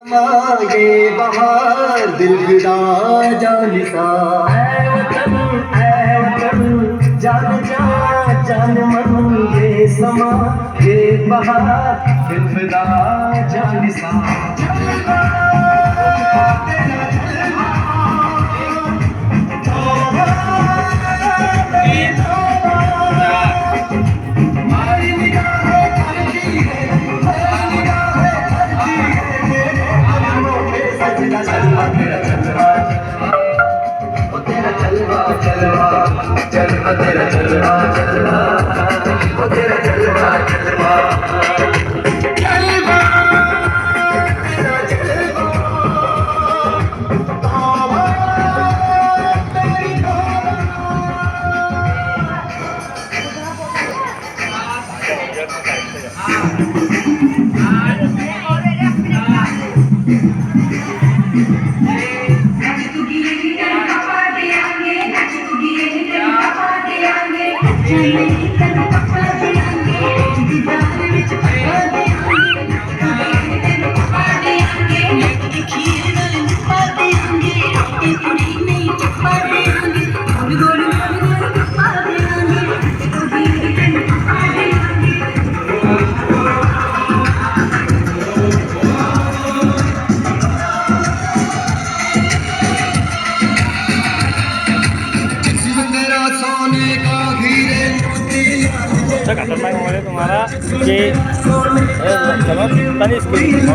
ये बहार दिल फिदा जानिसा है वतन जान जा जान मन ये समा ये बहार दिल फिदा जानिसा Saya kata main oleh तुम्हारा ये चलो तनी स्क्रीन